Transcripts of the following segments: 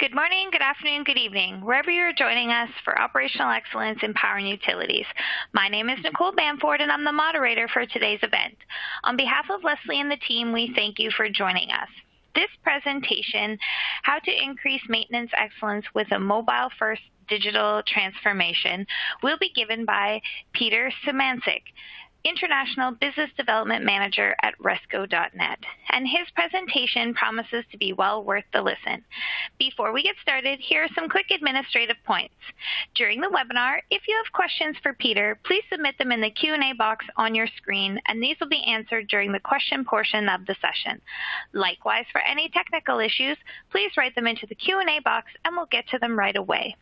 Good morning, good afternoon, good evening, wherever you're joining us for Operational Excellence in Power and Utilities. My name is Nicole Bamford, and I'm the moderator for today's event. On behalf of Leslie and the team, we thank you for joining us. This presentation, How to Increase Maintenance Excellence with a Mobile-First Digital Transformation, will be given by Peter Szymanczyk, International Business Development Manager at Resco.net, and his presentation promises to be well worth the listen. Before we get started, here are some quick administrative points. During the webinar, if you have questions for Peter, please submit them in the Q&A box on your screen, and these will be answered during the question portion of the session. Likewise, for any technical issues, please write them into the Q&A box, and we'll get to them right away.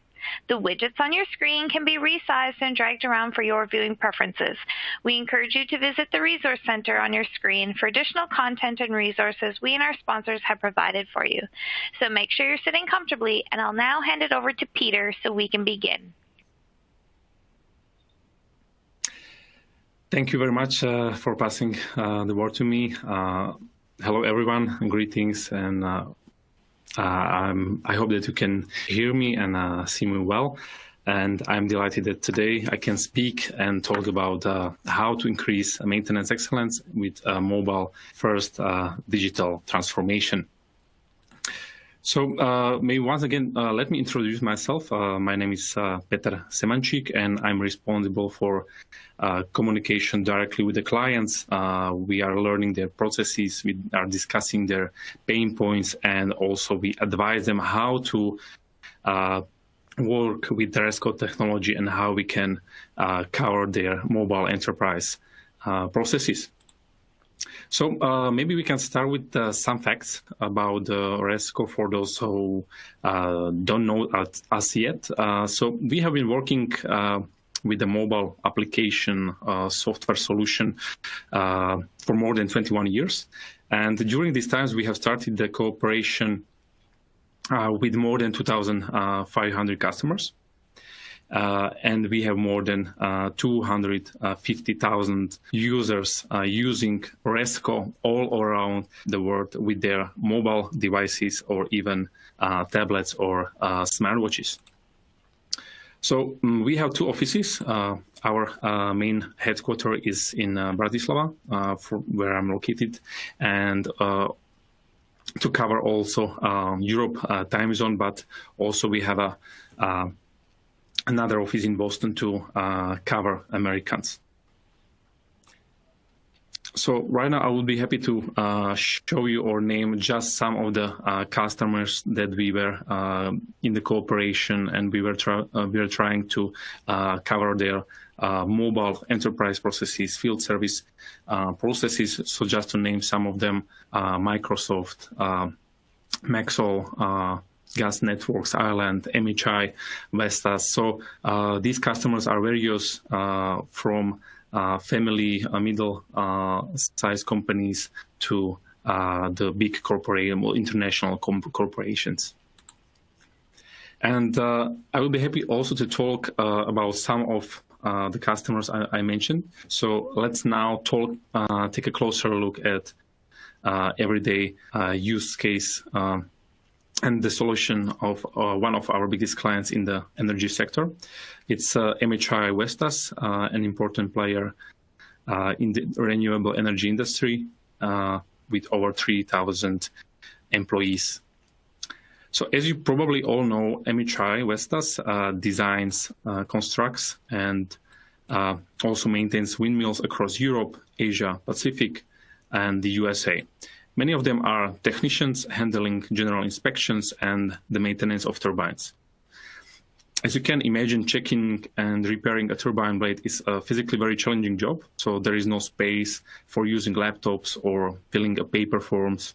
The widgets on your screen can be resized and dragged around for your viewing preferences. We encourage you to visit the Resource Center on your screen for additional content and resources we and our sponsors have provided for you. So make sure you're sitting comfortably, and I'll now hand it over to Peter so we can begin. Thank you very much for passing the word to me. Hello, everyone. Greetings, and I hope that you can hear me and see me well. And I'm delighted that today I can speak and talk about how to increase maintenance excellence with mobile-first digital transformation. So maybe once again, let me introduce myself. My name is Peter Szymanczyk, and I'm responsible for communication directly with the clients. We are learning their processes, we are discussing their pain points, and also we advise them how to work with the Resco technology and how we can cover their mobile enterprise processes. So maybe we can start with some facts about Resco for those who don't know us yet. So we have been working with the mobile application software solution for more than 21 years. And during these times, we have started the cooperation with more than 2,500 customers. And we have more than 250,000 users using Resco all around the world with their mobile devices or even tablets or smartwatches. So we have two offices. Our main headquarters is in Bratislava, where I'm located, and to cover also Europe time zone, but also we have another office in Boston to cover Americans. So right now I would be happy to show you or name just some of the customers that we were in the cooperation, and we were trying to cover their mobile enterprise processes, field service processes. So just to name some of them: Microsoft, Maxell, Gas Networks Ireland, MHI, Vestas. So these customers are various from family, middle-sized companies to the big international corporations. And I will be happy also to talk about some of the customers I mentioned. So let's now take a closer look at everyday use case and the solution of one of our biggest clients in the energy sector. It's MHI Vestas, an important player in the renewable energy industry with over 3,000 employees. So as you probably all know, MHI Vestas designs, constructs, and also maintains windmills across Europe, Asia, Pacific, and the USA. Many of them are technicians handling general inspections and the maintenance of turbines. As you can imagine, checking and repairing a turbine blade is a physically very challenging job. So there is no space for using laptops or filling up paper forms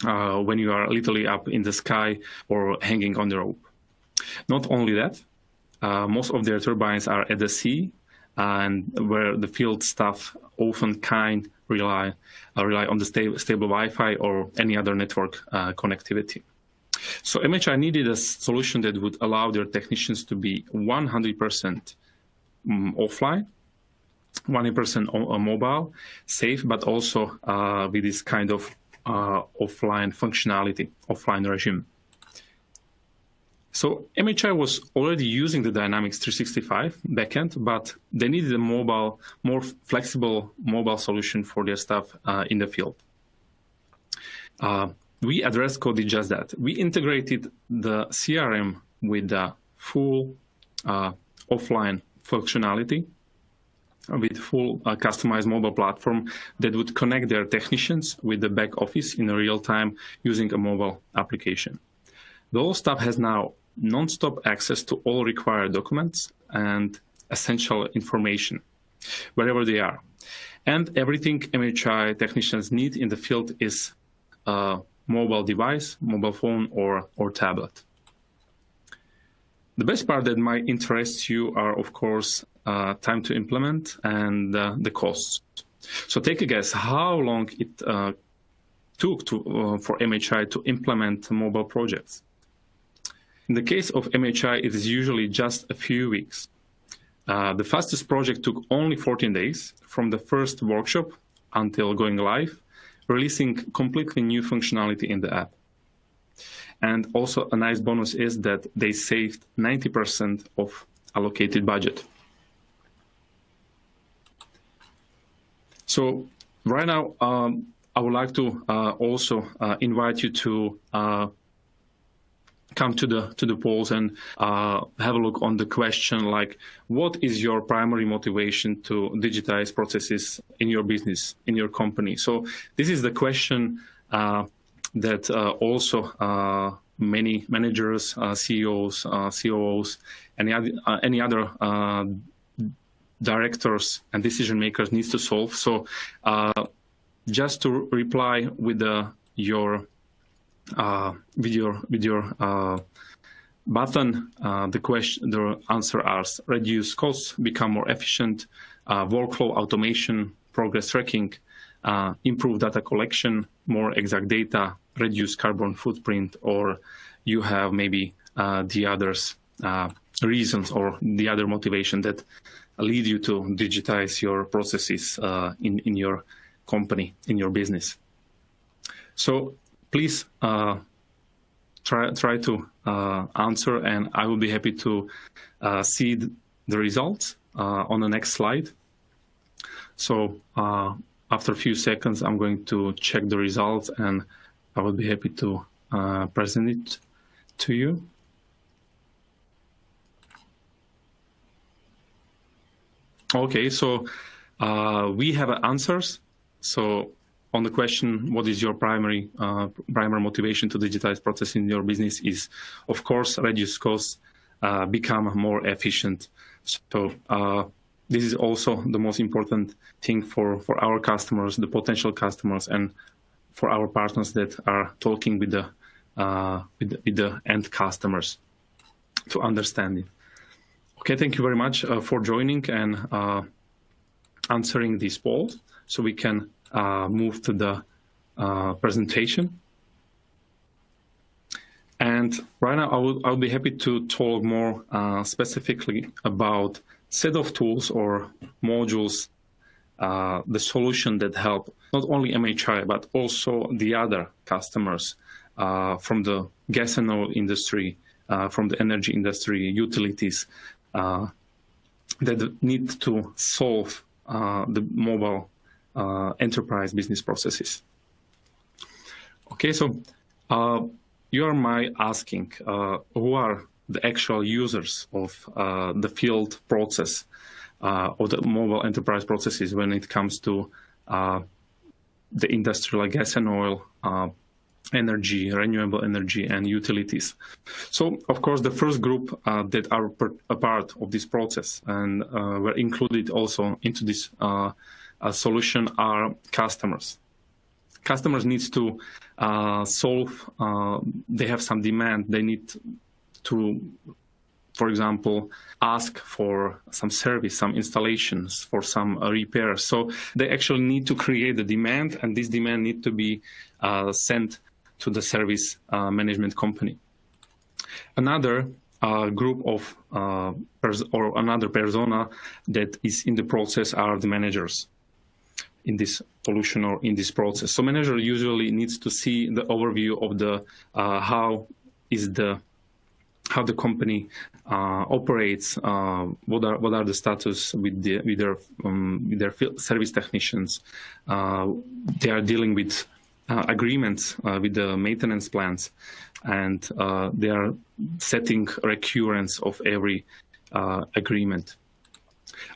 when you are literally up in the sky or hanging on the rope. Not only that, most of their turbines are at the sea, and where the field staff often can't rely on the stable Wi-Fi or any other network connectivity. So MHI needed a solution that would allow their technicians to be 100% offline, 100% mobile, safe, but also with this kind of offline functionality, offline regime. So MHI was already using the Dynamics 365 backend, but they needed a more flexible mobile solution for their staff in the field. We at Resco did just that. We integrated the CRM with the full offline functionality, with full customized mobile platform that would connect their technicians with the back office in real time using a mobile application. The whole staff has now non-stop access to all required documents and essential information wherever they are. And everything MHI technicians need in the field is a mobile device, mobile phone or tablet. The best part that might interest you are, of course, time to implement and the costs. So take a guess how long it took for MHI to implement mobile projects. In the case of MHI, it is usually just a few weeks. The fastest project took only 14 days from the first workshop until going live, releasing completely new functionality in the app. And also a nice bonus is that they saved 90% of allocated budget. So right now, I would like to also invite you to come to the polls and have a look on the question like, what is your primary motivation to digitize processes in your business, in your company? So this is the question that also many managers, CEOs, COOs, any other directors and decision makers needs to solve. So just to reply with your button, the answer is reduce costs, become more efficient, workflow automation, progress tracking, improve data collection, more exact data, reduce carbon footprint, or you have maybe the others reasons or the other motivation that lead you to digitize your processes in your company, in your business. So please try to answer, and I will be happy to see the results on the next slide. So after a few seconds, I'm going to check the results, and I will be happy to present it to you. Okay, so we have answers. So on the question, what is your primary motivation to digitize process in your business is, of course, reduce costs, become more efficient. So this is also the most important thing for our customers, the potential customers, and for our partners that are talking with the end customers to understand it. Okay, thank you very much for joining and answering these polls, so we can move to the presentation. And right now, I'll be happy to talk more specifically about set of tools or modules, the solution that help not only MHI, but also the other customers from the gas and oil industry, from the energy industry, utilities, that need to solve the mobile enterprise business processes. Okay, so you are asking who are the actual users of the field process or the mobile enterprise processes when it comes to the industrial gas and oil, energy, renewable energy, and utilities. So, of course, the first group that are a part of this process and were included also into this solution are customers. Customers needs to solve, they have some demand, they need to, for example, ask for some service, some installations, for some repairs. So they actually need to create the demand, and this demand need to be sent to the service management company. Another group of or another persona that is in the process are the managers in this solution or in this process. So manager usually needs to see the overview of the how is the how the company operates, what are the status with their field service technicians. They are dealing with agreements with the maintenance plans, and they are setting recurrence of every agreement.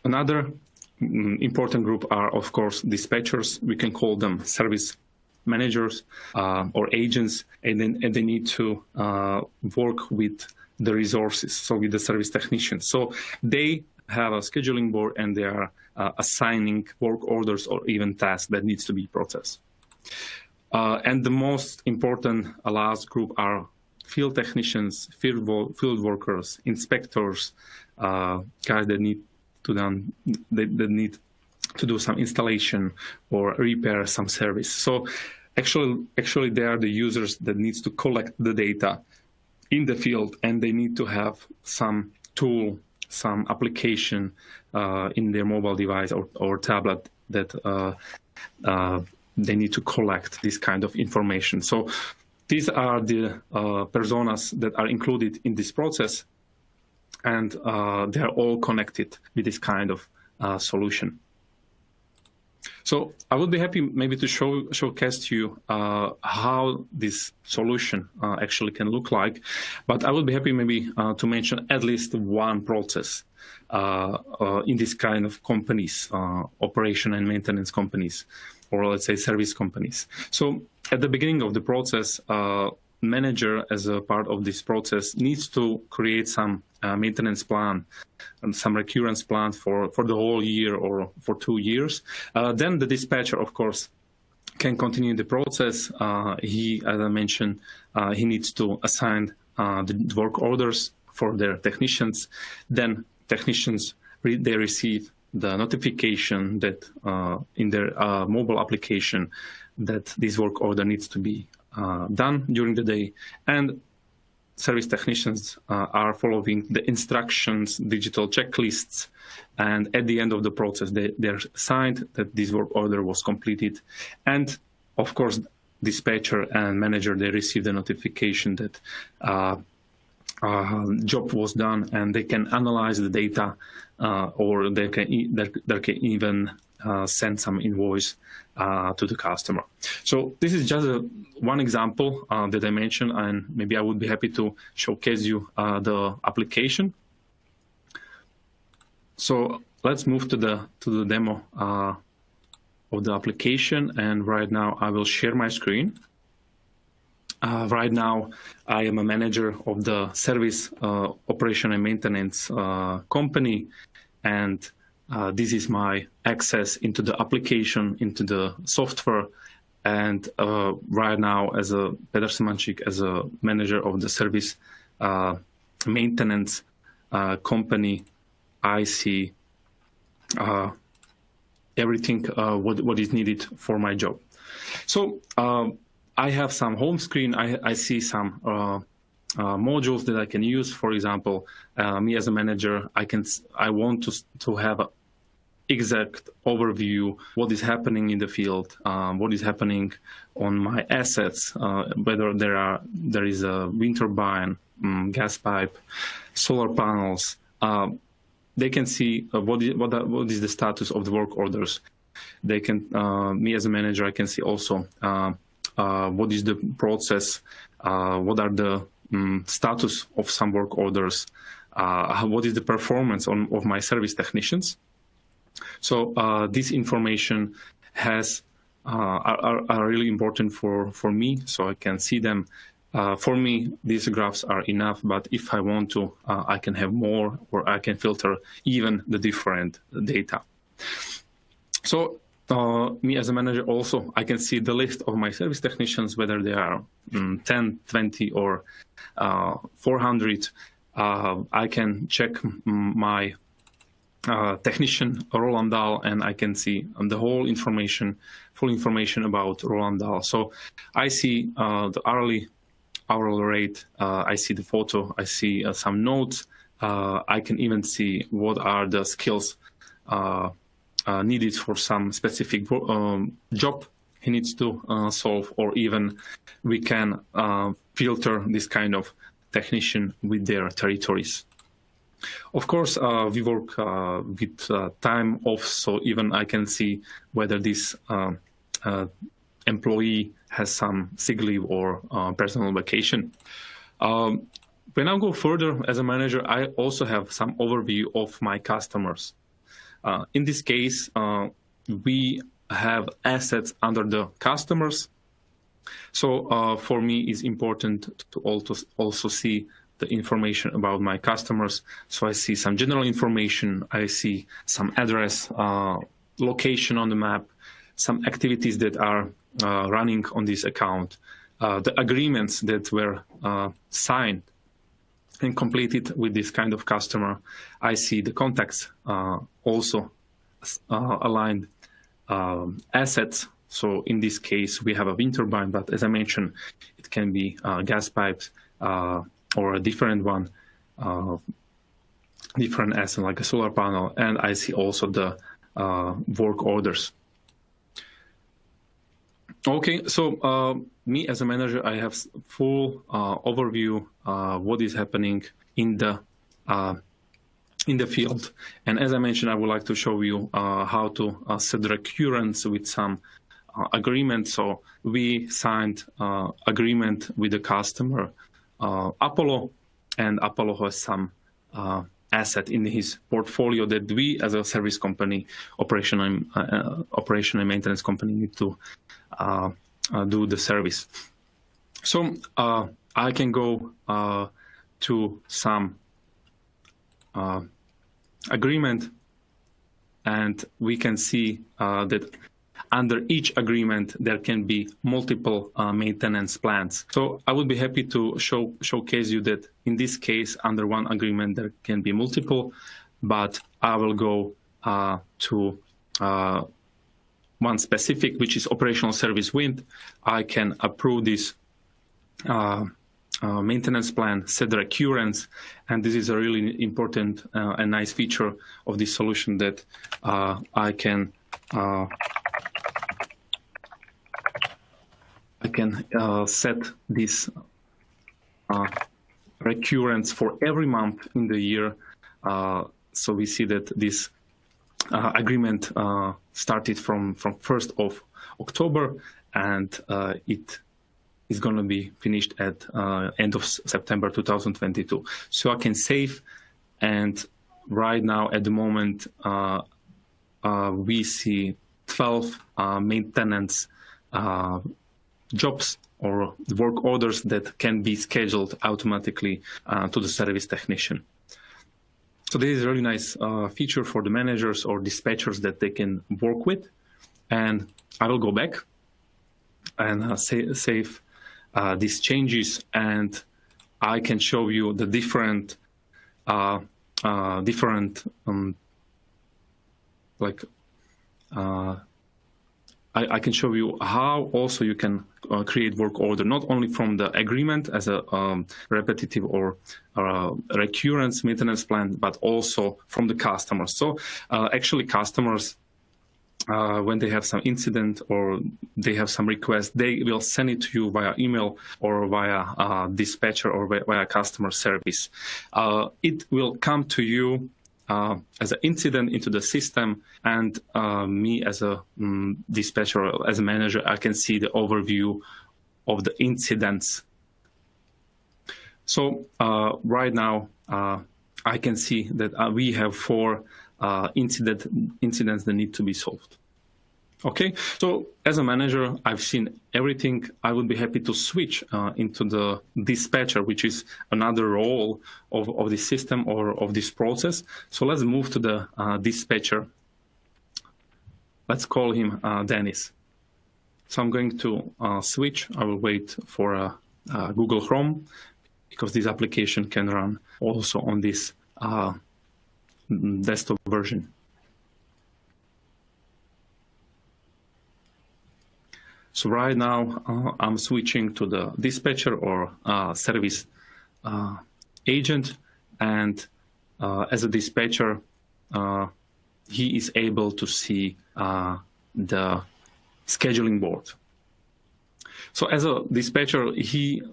Another important group are, of course, dispatchers. We can call them service managers or agents, and they need to work with the resources, so with the service technicians. So they have a scheduling board, and they are assigning work orders or even tasks that needs to be processed. And the most important last group are field technicians, field workers, inspectors, guys that need to do some installation or repair some service. So actually they are the users that needs to collect the data in the field, and they need to have some tool, some application in their mobile device or tablet that they need to collect this kind of information. So these are the personas that are included in this process, and they are all connected with this kind of solution. So I would be happy maybe to showcase to you how this solution actually can look like, but I would be happy maybe to mention at least one process in this kind of companies, operation and maintenance companies, or let's say service companies. So at the beginning of the process, manager as a part of this process needs to create some maintenance plan and some recurrence plan for the whole year or for 2 years. Then the dispatcher, of course, can continue the process. He, as I mentioned, he needs to assign the work orders for their technicians. Then technicians, they receive the notification that in their mobile application that this work order needs to be done during the day, and service technicians are following the instructions, digital checklists, and at the end of the process, they're signed that this work order was completed. And of course, dispatcher and manager, they receive the notification that job was done, and they can analyze the data, or they can even send some invoice to the customer. So this is just one example that I mentioned, and maybe I would be happy to showcase you the application. So let's move to the demo of the application, and right now I will share my screen. Right now I am a manager of the service operation and maintenance company, and this is my access into the application, into the software. And right now, as a Peter Simanchik, as a manager of the service maintenance company, I see everything what is needed for my job. So I have some home screen. I see some modules that I can use. For example, me as a manager, I want to have an exact overview what is happening in the field, what is happening on my assets, whether there is a wind turbine, gas pipe, solar panels. They can see what is the status of the work orders. They can, me as a manager, I can see also what is the process, what are the status of some work orders, what is the performance of my service technicians. So this information are really important for me, so I can see them. For me, these graphs are enough, but if I want to, I can have more, or I can filter even the different data. So me as a manager also, I can see the list of my service technicians, whether they are 10, 20, or 400. I can check my technician Roland Dahl, and I can see the whole information, full information about Roland Dahl. So I see the hourly rate, I see the photo, I see some notes, I can even see what are the skills needed for some specific job he needs to solve, or even we can filter this kind of technician with their territories. Of course, we work with time off, so even I can see whether this employee has some sick leave or personal vacation. When I go further as a manager, I also have some overview of my customers. In this case, we have assets under the customers. So for me, it's important to also see the information about my customers. So I see some general information. I see some address, location on the map, some activities that are running on this account, the agreements that were signed and completed with this kind of customer. I see the contacts also aligned, assets. So in this case, we have a wind turbine, but as I mentioned, it can be gas pipes or a different one, different asset like a solar panel. And I see also the work orders. Okay, so me as a manager, I have full overview what is happening in the field. And as I mentioned, I would like to show you how to set the recurrence with some agreement. So we signed agreement with the customer, Apollo, and Apollo has some asset in his portfolio that we as a service company, operation and maintenance company, need to do the service. So I can go to some agreement, and we can see that under each agreement there can be multiple maintenance plans. So I would be happy to showcase you that in this case under one agreement there can be multiple, but I will go to one specific, which is operational service wind. I can approve this maintenance plan, set the recurrence, and this is a really important and nice feature of this solution that I can set this recurrence for every month in the year. So we see that this agreement started from 1st of October, and it is going to be finished at end of September 2022. So I can save, and right now at the moment we see 12 maintenance jobs or work orders that can be scheduled automatically to the service technician. So this is a really nice feature for the managers or dispatchers that they can work with. And I will go back and save these changes, and I can show you the different I can show you how also you can create work order, not only from the agreement as a repetitive or recurrence maintenance plan, but also from the customers. So actually customers, when they have some incident or they have some request, they will send it to you via email or via dispatcher or via customer service. It will come to you as an incident into the system, and me as a dispatcher, as a manager, I can see the overview of the incidents. So right now I can see that we have 4 incidents that need to be solved. Okay, so as a manager, I've seen everything. I would be happy to switch into the dispatcher, which is another role of this system or of this process. So let's move to the dispatcher. Let's call him Dennis. So I'm going to switch. I will wait for Google Chrome, because this application can run also on this desktop version. So right now I'm switching to the dispatcher or service agent, and as a dispatcher he is able to see the scheduling board. So as a dispatcher, he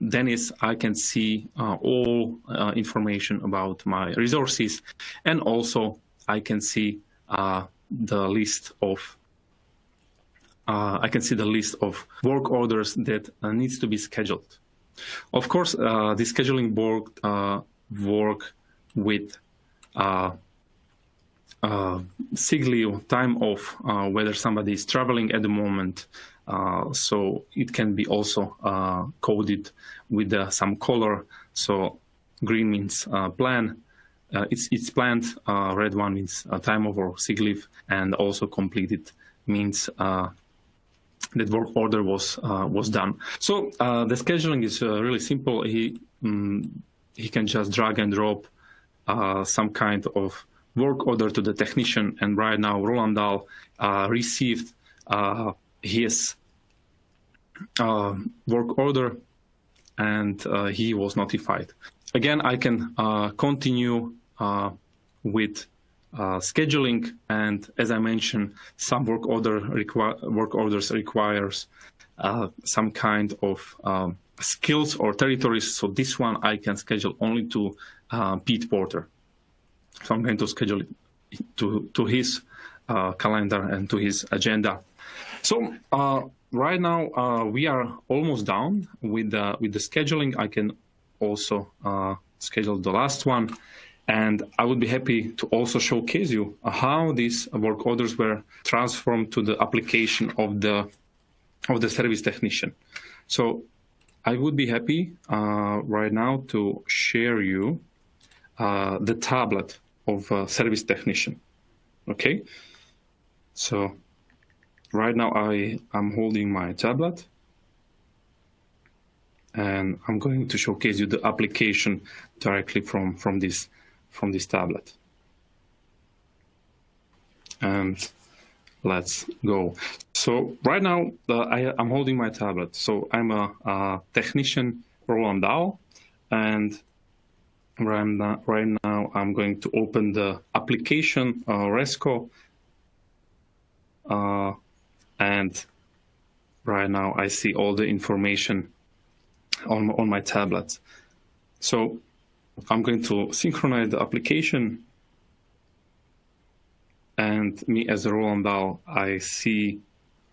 then I can see all information about my resources, and also I can see the list of work orders that needs to be scheduled. Of course, the scheduling board work with sick leave, time off, whether somebody is traveling at the moment. So it can be also coded with some color. So green means plan, it's planned. Red one means time off or sick leave, and also completed means that work order was done. So the scheduling is really simple. He can just drag and drop some kind of work order to the technician, and right now Roland Dahl received his work order, and he was notified. Again, I can continue with scheduling, and as I mentioned, some work orders requires some kind of skills or territories. So this one I can schedule only to Pete Porter. So I'm going to schedule it to his calendar and to his agenda. So right now we are almost done with the scheduling. I can also schedule the last one, and I would be happy to also showcase you how these work orders were transformed to the application of the service technician. So I would be happy right now to share you the tablet of a service technician. Okay, so right now I'm holding my tablet, and I'm going to showcase you the application directly from this tablet. And let's go. So right now I'm holding my tablet. So I'm a technician, Roland Dahl, and right now I'm going to open the application Resco, and right now I see all the information on my tablet. So I'm going to synchronize the application, and me as a Roland Dahl, I see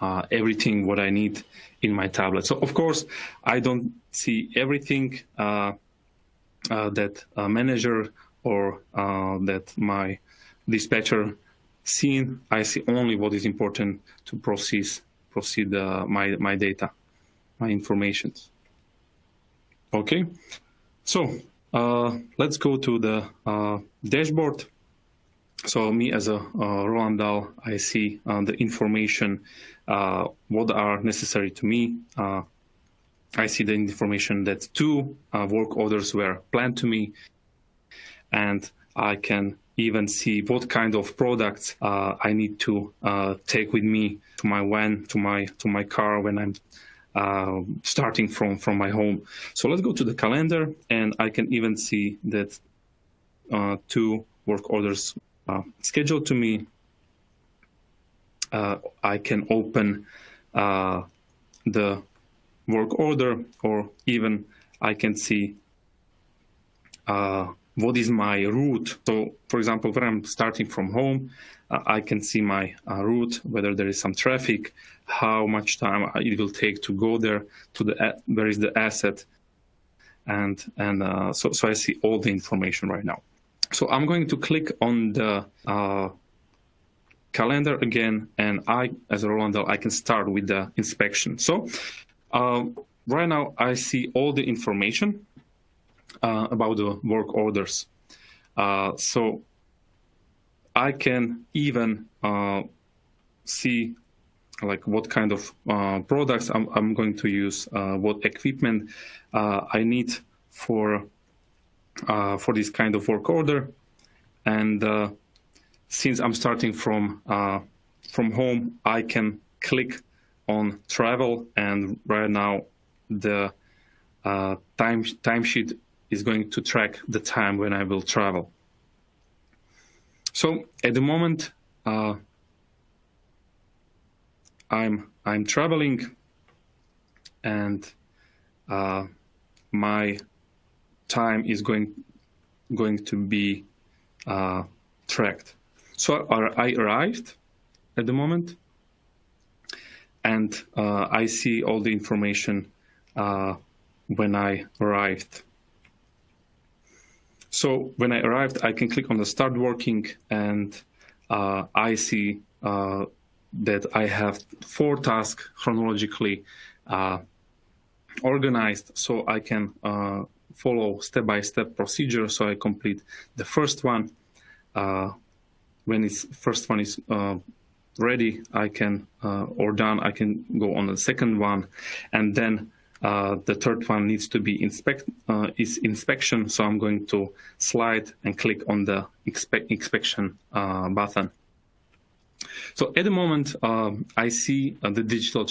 everything what I need in my tablet. So of course I don't see everything that a manager or that my dispatcher seen. I see only what is important to proceed my data, my information. Okay, so let's go to the dashboard. So me as a Roland Dahl, I see the information what are necessary to me. I see the information that 2 work orders were planned to me, and I can even see what kind of products I need to take with me to my van, to my car when I'm starting from my home. So let's go to the calendar, and I can even see that 2 work orders scheduled to me. I can open the work order, or even I can see what is my route. So for example, when I'm starting from home, I can see my route, whether there is some traffic, how much time it will take to go there, to where is the asset, and so I see all the information right now. So I'm going to click on the calendar again, and I, as a Roland Dahl, I can start with the inspection. So right now I see all the information about the work orders. So I can even see like what kind of products I'm going to use, what equipment I need for this kind of work order. And since I'm starting from home, I can click on travel, and right now the timesheet is going to track the time when I will travel. So at the moment I'm traveling, and my time is going to be tracked. So I arrived at the moment, and I see all the information when I arrived. So when I arrived, I can click on the Start Working, and I see that I have 4 tasks chronologically organized, so I can follow step-by-step procedure. So I complete the first one. When its first one is ready, I can or done, I can go on the second one, and then the third one needs to be inspection. So I'm going to slide and click on the inspection button. So at the moment, I see the digital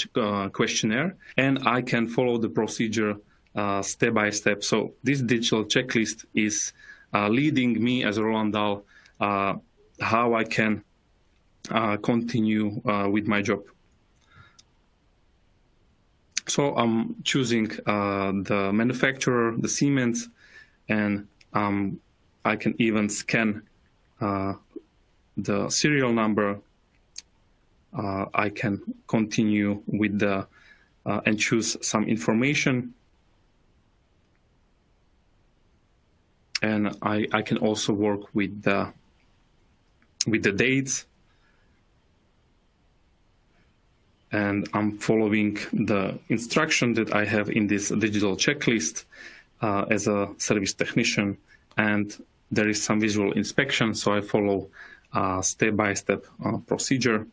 questionnaire, and I can follow the procedure step by step. So this digital checklist is leading me as Roland Dahl how I can continue with my job. So I'm choosing the manufacturer, the Siemens, and I can even scan the serial number. I can continue with the and choose some information, and I can also work with the dates, and I'm following the instruction that I have in this digital checklist as a service technician, and there is some visual inspection, so I follow step-by-step procedure.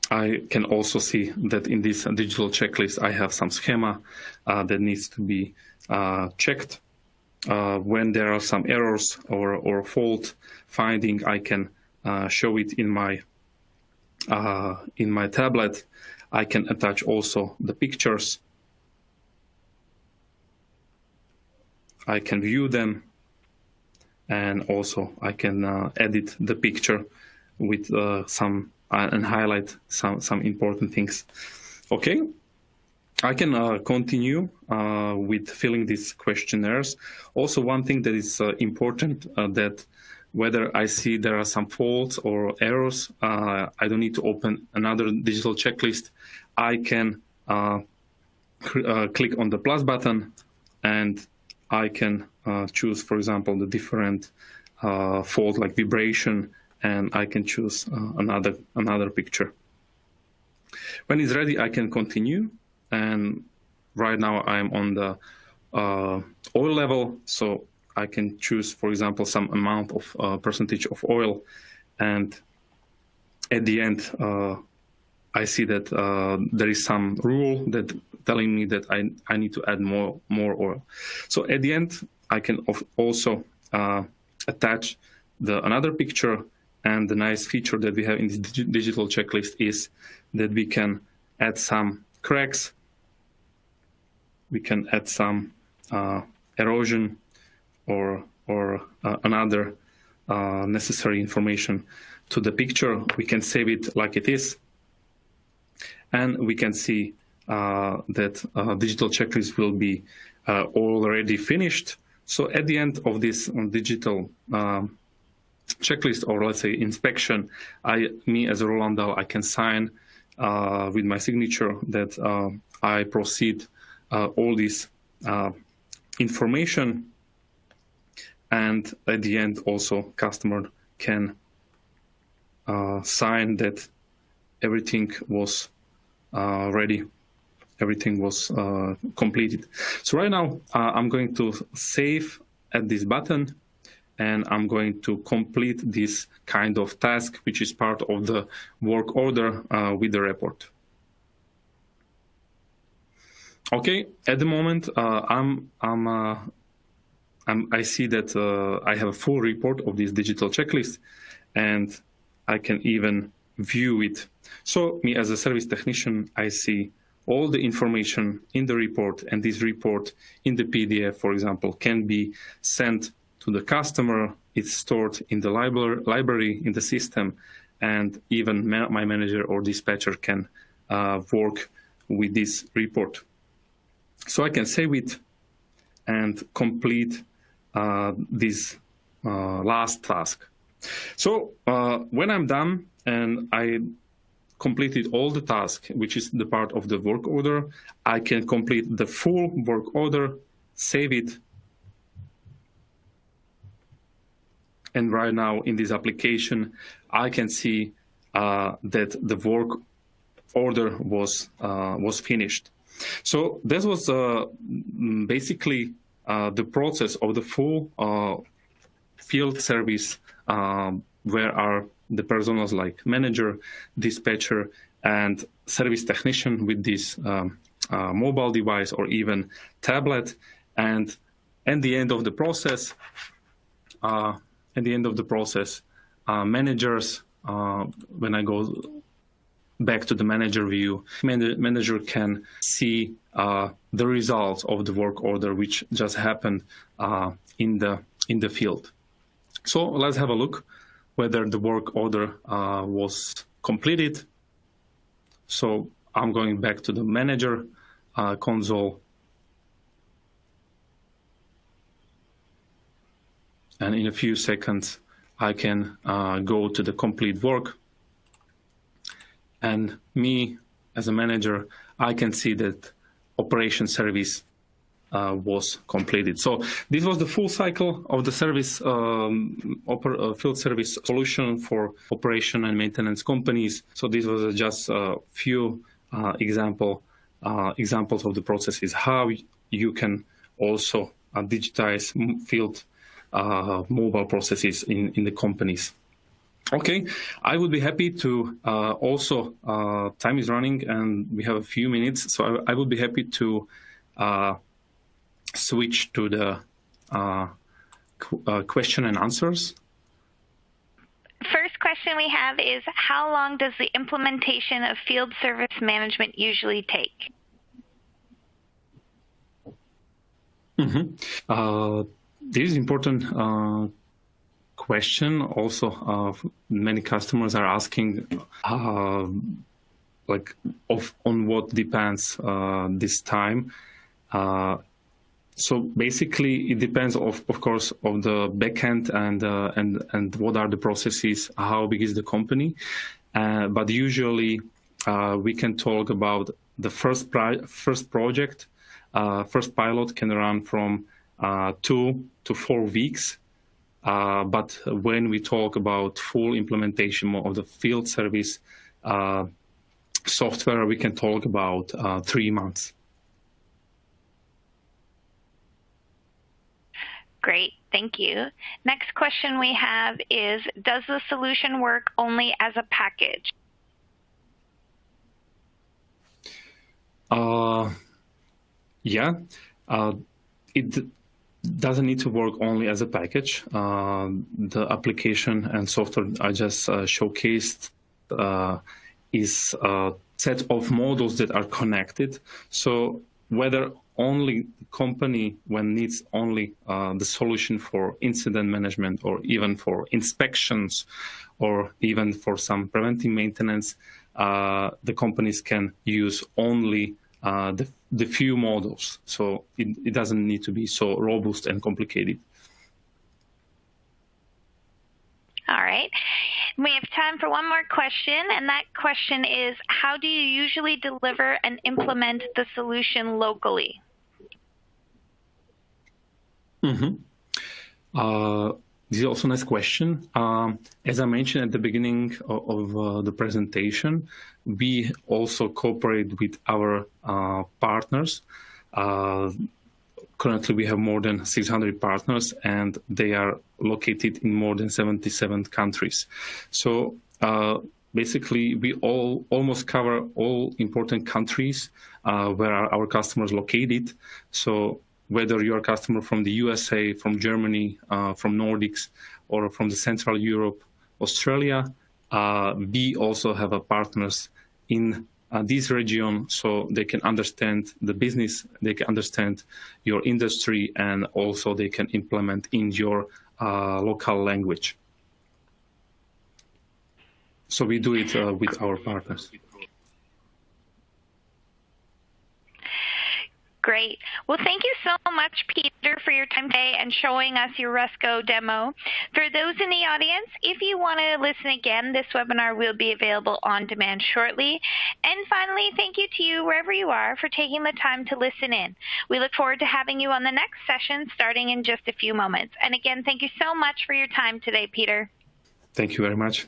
I can also see that in this digital checklist, I have some schema that needs to be checked. When there are some errors or fault finding, I can show it in my tablet. I can attach also the pictures. I can view them, and also I can edit the picture with some and highlight some important things. Okay, I can continue with filling these questionnaires. Also, one thing that is important that whether I see there are some faults or errors, I don't need to open another digital checklist. I can click on the plus button, and I can choose, for example, the different fault like vibration, and I can choose another picture. When it's ready, I can continue. And right now I'm on the oil level, so I can choose, for example, some amount of percentage of oil, and at the end I see that there is some rule that telling me that I need to add more oil. So at the end I can also attach another picture, and the nice feature that we have in this digital checklist is that we can add some cracks. We can add some erosion or another necessary information to the picture. We can save it like it is, and we can see that digital checklist will be already finished. So at the end of this digital checklist, or let's say inspection, me as a Roland Dahl, I can sign with my signature that I proceed all this information, and at the end also customer can sign that everything was ready, everything was completed. So right now I'm going to save at this button, and I'm going to complete this kind of task, which is part of the work order with the report. Okay, at the moment I see that I have a full report of this digital checklist, and I can even view it. So me as a service technician, I see all the information in the report, and this report in the PDF, for example, can be sent to the customer. It's stored in the library in the system, and even my manager or dispatcher can work with this report. So I can save it and complete this last task. So when I'm done and I completed all the tasks, which is the part of the work order, I can complete the full work order, save it. And right now in this application, I can see that the work order was finished. So this was basically the process of the full field service, where are the personas like manager, dispatcher, and service technician with this mobile device or even tablet. And at the end of the process, managers, when I go back to the manager view, manager can see the results of the work order which just happened in the field. So let's have a look whether the work order was completed. So I'm going back to the manager console. And in a few seconds, I can go to the complete work. And me, as a manager, I can see that operation service was completed. So this was the full cycle of the service, field service solution for operation and maintenance companies. So this was just a few examples of the processes, how you can also digitize field mobile processes in the companies. Okay, I would be happy to also, time is running and we have a few minutes, so I would be happy to switch to the question and answers. First question we have is, how long does the implementation of field service management usually take? This is important question. Also, many customers are asking, on what depends this time. So basically, it depends, of course, of the backend and what are the processes, how big is the company. But usually, we can talk about the first project. First pilot can run from 2 to 4 weeks. But when we talk about full implementation of the field service software, we can talk about 3 months. Great, thank you. Next question we have is, does the solution work only as a package? Yeah, it doesn't need to work only as a package. The application and software I just showcased is a set of modules that are connected. So whether only company when needs only the solution for incident management, or even for inspections, or even for some preventive maintenance, the companies can use only the few modules. So it doesn't need to be so robust and complicated. All right. We have time for one more question, and that question is, how do you usually deliver and implement the solution locally? This is also a nice question. As I mentioned at the beginning of the presentation, we also cooperate with our partners. Currently, we have more than 600 partners, and they are located in more than 77 countries. So basically, we almost cover all important countries where our customers located. So whether you're a customer from the USA, from Germany, from Nordics, or from the Central Europe, Australia, we also have partners in this region, so they can understand the business, they can understand your industry, and also they can implement in your local language. So we do it with our partners. Great. Well, thank you so much, Peter, for your time today and showing us your Resco demo. For those in the audience, if you want to listen again, this webinar will be available on demand shortly. And finally, thank you to you, wherever you are, for taking the time to listen in. We look forward to having you on the next session starting in just a few moments. And again, thank you so much for your time today, Peter. Thank you very much.